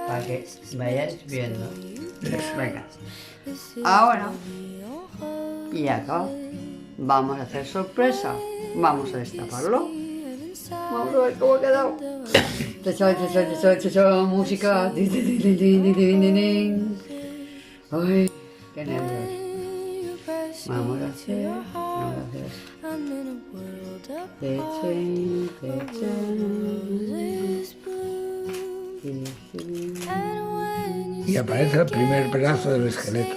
Para que vayáis viendo. Eso. Venga. Ahora, y acá, vamos a hacer sorpresa. Vamos a destaparlo. Vamos a ver cómo ha quedado. Música. Din, din, din, din, din, din, din, din. Ay, qué nervios. Vamos a hacer. Y aparece el primer brazo del esqueleto.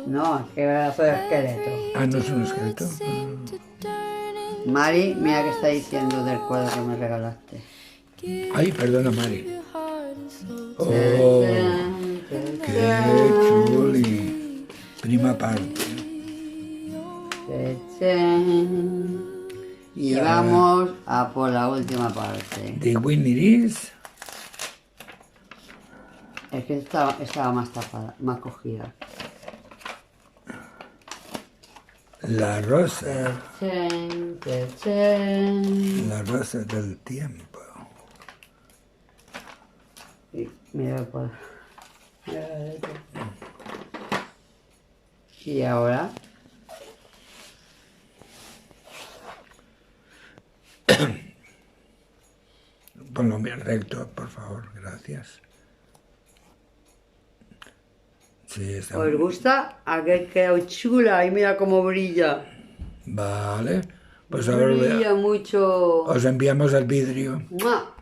No, qué brazo de esqueleto. Ah, ¿no es un esqueleto? Mari, mira que está diciendo del cuadro que me regalaste. Ay, perdona, Mari. Oh, qué chuli. Prima parte. Y vamos a por la última parte. The winner is... Es que estaba más tapada, más cogida. La rosa. Chen, chen, chen. La rosa del tiempo. Y mira por... Y ahora... Ponlo bien recto, por favor, gracias. Sí, está ¿Os gusta? Aquel quedado chula y mira cómo brilla. Vale, pues ahora Brilla mucho. os enviamos el vidrio. ¡Mua!